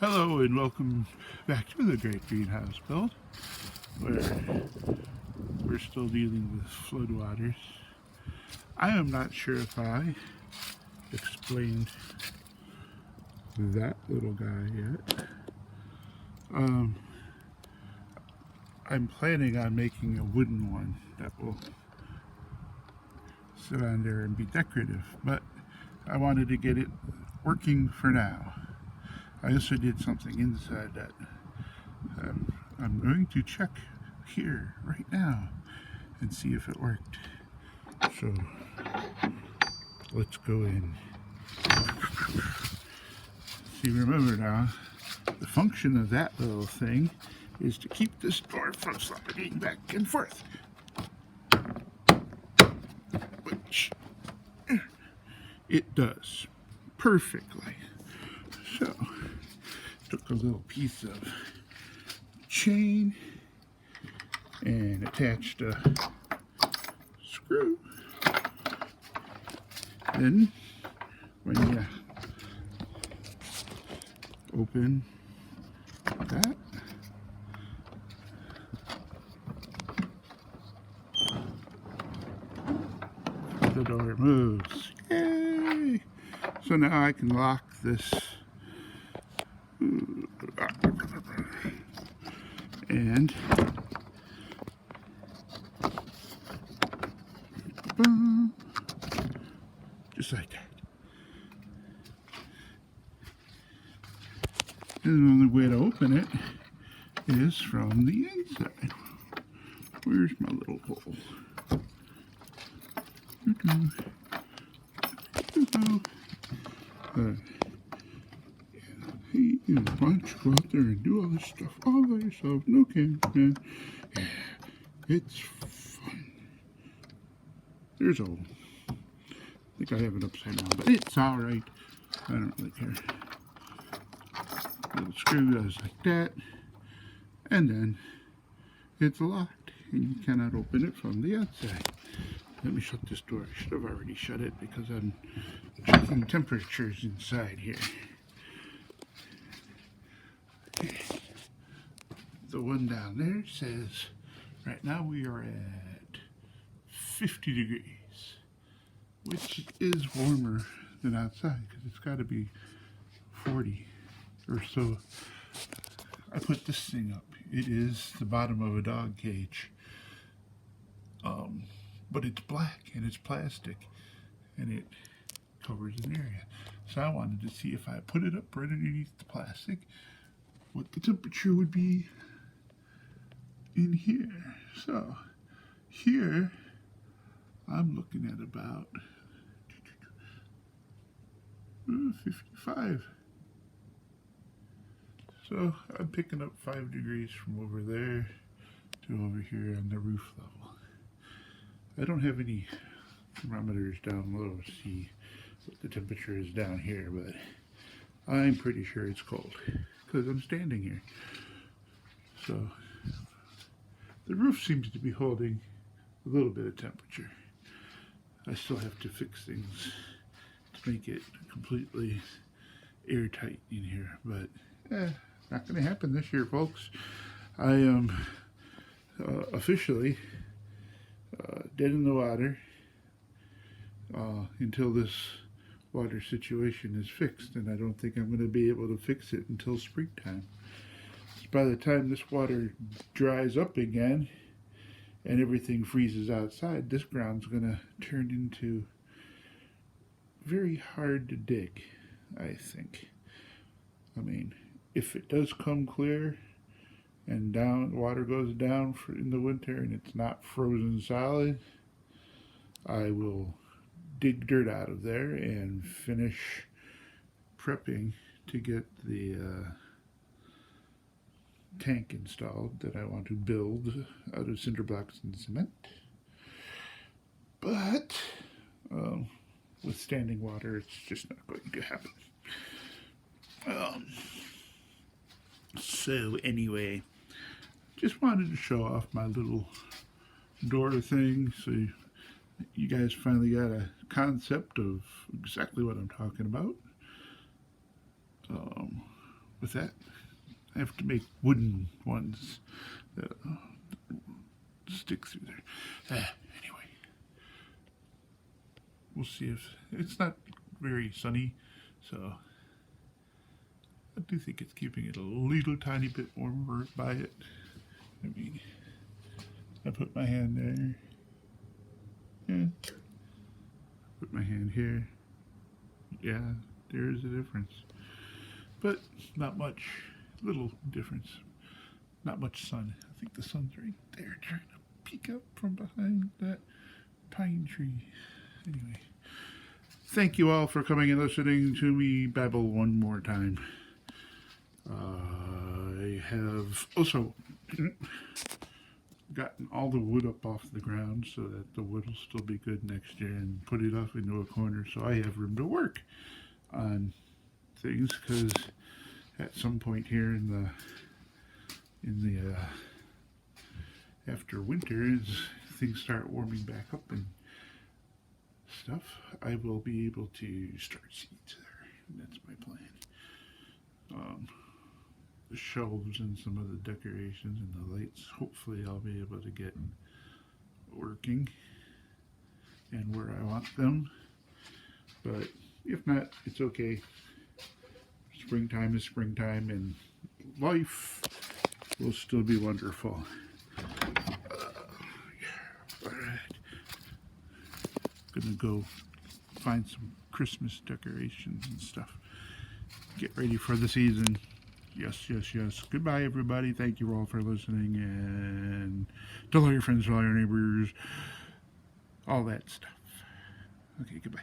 Hello and welcome back to the Great Greenhouse Build, where we're still dealing with floodwaters. I am not sure if I explained that little guy yet. I'm planning on making a wooden one that will sit on there and be decorative, but I wanted to get it working for now. I also did something inside that I'm going to check here right now and see if it worked. So let's go in. See, remember now, the function of that little thing is to keep this door from sliding back and forth, which it does perfectly. So, took a little piece of chain and attached a screw. Then, when you open that, the door moves. Yay! So now I can lock this and just like that. And the only way to open it is from the inside. Where's my little hole? Hey, why don't you go out there and do all this stuff all by yourself? No cameraman. Yeah, it's fun. There's a hole. I think I have it upside down, but it's alright. I don't really care. Little screw goes like that, and then it's locked, and you cannot open it from the outside. Let me shut this door. I should have already shut it because I'm checking temperatures inside here. The one down there says right now we are at 50 degrees, which is warmer than outside because it's got to be 40 or so. I put this thing up. It is the bottom of a dog cage, but it's black and it's plastic and it covers an area. So I wanted to see if I put it up right underneath the plastic, what the temperature would be in here. So here I'm looking at about 55. So I'm picking up 5 degrees from over there to over here on the roof level. I don't have any thermometers down low to see what the temperature is down here, but I'm pretty sure it's cold because I'm standing here. So the roof seems to be holding a little bit of temperature. I still have to fix things to make it completely airtight in here, but not going to happen this year, folks. I am officially dead in the water until this water situation is fixed, and I don't think I'm going to be able to fix it until springtime. So by the time this water dries up again and everything freezes outside, this ground's going to turn into very hard to dig, I think. I mean, if it does come clear and water goes down in the winter and it's not frozen solid, I will dig dirt out of there and finish prepping to get the tank installed that I want to build out of cinder blocks and cement. But with standing water, it's just not going to happen. So anyway, just wanted to show off my little door thing so you guys finally got a concept of exactly what I'm talking about. with that. I have to make wooden ones that stick through there. Anyway, we'll see if it's not very sunny, so I do think it's keeping it a little tiny bit warmer by it. I mean, I put my hand there. Yeah. Put my hand here. Yeah, there is a difference. But not much. Little difference. Not much sun. I think the sun's right there trying to peek up from behind that pine tree. Anyway, thank you all for coming and listening to me babble one more time. I have also gotten all the wood up off the ground so that the wood will still be good next year, and put it off into a corner so I have room to work on things, because at some point here in the after winter, as things start warming back up and stuff, I will be able to start seeds there. And that's my plan. The shelves and some of the decorations and the lights, hopefully I'll be able to get working and where I want them. But if not, it's okay. Springtime is springtime, and life will still be wonderful. Alright. Gonna go find some Christmas decorations and stuff. Get ready for the season. Yes, yes, yes. Goodbye, everybody. Thank you all for listening, and tell all your friends, tell all your neighbors, all that stuff. Okay, goodbye.